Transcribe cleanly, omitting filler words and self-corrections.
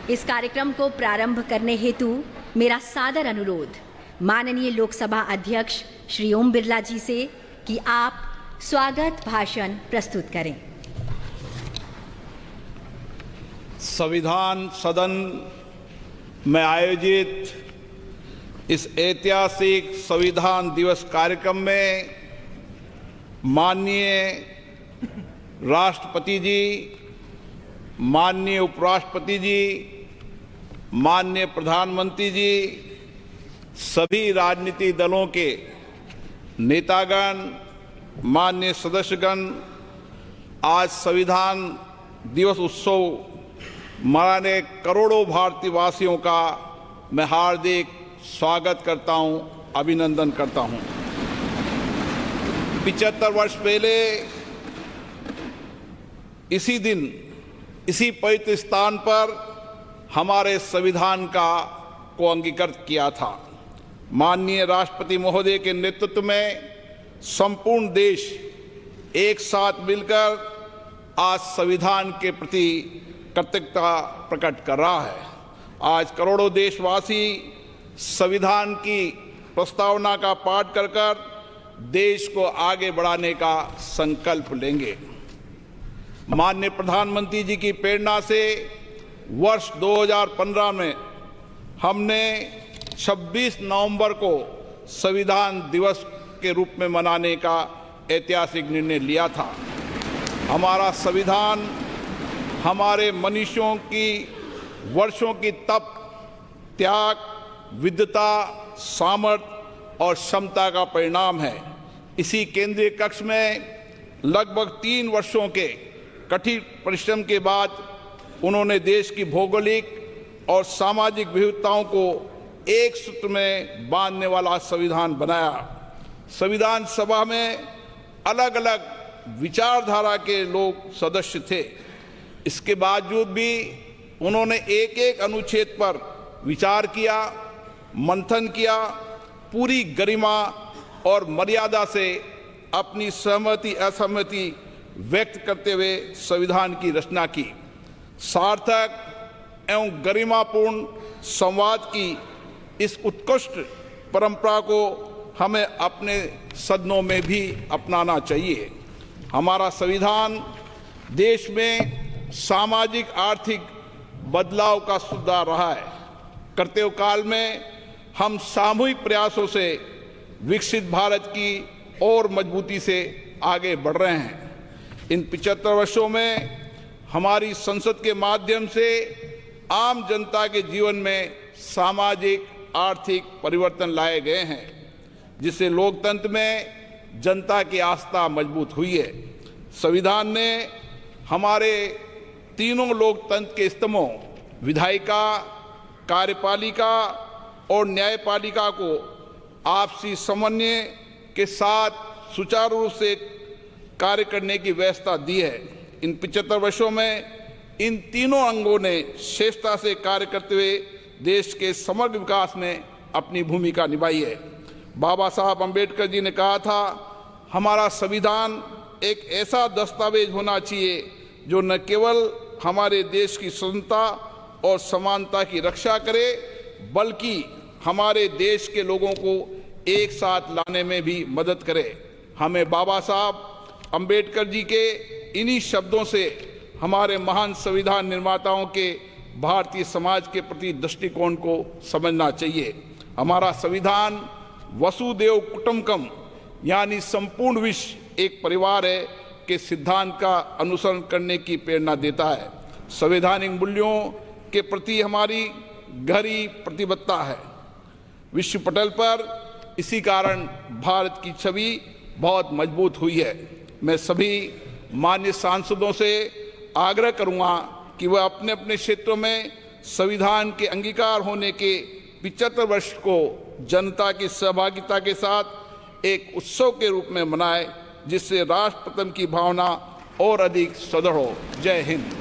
इस कार्यक्रम को प्रारंभ करने हेतु मेरा सादर अनुरोध माननीय लोकसभा अध्यक्ष श्री ओम बिरला जी से कि आप स्वागत भाषण प्रस्तुत करें। संविधान सदन में आयोजित इस ऐतिहासिक संविधान दिवस कार्यक्रम में माननीय राष्ट्रपति जी, माननीय उपराष्ट्रपति जी, माननीय प्रधानमंत्री जी, सभी राजनीतिक दलों के नेतागण, माननीय सदस्यगण, आज संविधान दिवस उत्सव मनाने करोड़ों भारतीय वासियों का मैं हार्दिक स्वागत करता हूं, अभिनंदन करता हूं। 75 वर्ष पहले इसी दिन इसी पवित्र स्थान पर हमारे संविधान को अंगीकृत किया था। माननीय राष्ट्रपति महोदय के नेतृत्व में संपूर्ण देश एक साथ मिलकर आज संविधान के प्रति कृतज्ञता प्रकट कर रहा है। आज करोड़ों देशवासी संविधान की प्रस्तावना का पाठ कर देश को आगे बढ़ाने का संकल्प लेंगे। माननीय प्रधानमंत्री जी की प्रेरणा से वर्ष 2015 में हमने 26 नवंबर को संविधान दिवस के रूप में मनाने का ऐतिहासिक निर्णय लिया था। हमारा संविधान हमारे मनुष्यों की वर्षों की तप, त्याग, विद्वता, सामर्थ्य और क्षमता का परिणाम है। इसी केंद्रीय कक्ष में लगभग 3 वर्षों के कठिन परिश्रम के बाद उन्होंने देश की भौगोलिक और सामाजिक विविधताओं को एक सूत्र में बांधने वाला संविधान बनाया। संविधान सभा में अलग अलग विचारधारा के लोग सदस्य थे। इसके बावजूद भी उन्होंने एक एक अनुच्छेद पर विचार किया, मंथन किया, पूरी गरिमा और मर्यादा से अपनी सहमति असहमति व्यक्त करते हुए संविधान की रचना की। सार्थक एवं गरिमापूर्ण संवाद की इस उत्कृष्ट परंपरा को हमें अपने सदनों में भी अपनाना चाहिए। हमारा संविधान देश में सामाजिक आर्थिक बदलाव का सुधार रहा है। करते हुए काल में हम सामूहिक प्रयासों से विकसित भारत की और मजबूती से आगे बढ़ रहे हैं। इन 75 वर्षों में हमारी संसद के माध्यम से आम जनता के जीवन में सामाजिक आर्थिक परिवर्तन लाए गए हैं, जिससे लोकतंत्र में जनता की आस्था मजबूत हुई है। संविधान ने हमारे तीनों लोकतंत्र के स्तंभों विधायिका, कार्यपालिका और न्यायपालिका को आपसी समन्वय के साथ सुचारू रूप से कार्य करने की व्यवस्था दी है। इन 75 वर्षों में इन तीनों अंगों ने श्रेष्ठता से कार्य करते हुए देश के समग्र विकास में अपनी भूमिका निभाई है। बाबा साहब अम्बेडकर जी ने कहा था, हमारा संविधान एक ऐसा दस्तावेज होना चाहिए जो न केवल हमारे देश की स्वतंत्रता और समानता की रक्षा करे, बल्कि हमारे देश के लोगों को एक साथ लाने में भी मदद करे। हमें बाबा साहब अम्बेडकर जी के इन्हीं शब्दों से हमारे महान संविधान निर्माताओं के भारतीय समाज के प्रति दृष्टिकोण को समझना चाहिए। हमारा संविधान वसुदेव कुटुंबकम यानी संपूर्ण विश्व एक परिवार है के सिद्धांत का अनुसरण करने की प्रेरणा देता है। संवैधानिक मूल्यों के प्रति हमारी गहरी प्रतिबद्धता है। विश्व पटल पर इसी कारण भारत की छवि बहुत मजबूत हुई है। मैं सभी मान्य सांसदों से आग्रह करूंगा कि वह अपने अपने क्षेत्रों में संविधान के अंगीकार होने के 75 वर्ष को जनता की सहभागिता के साथ एक उत्सव के रूप में मनाए, जिससे राष्ट्र प्रेम की भावना और अधिक सुदृढ़ हो। जय हिंद।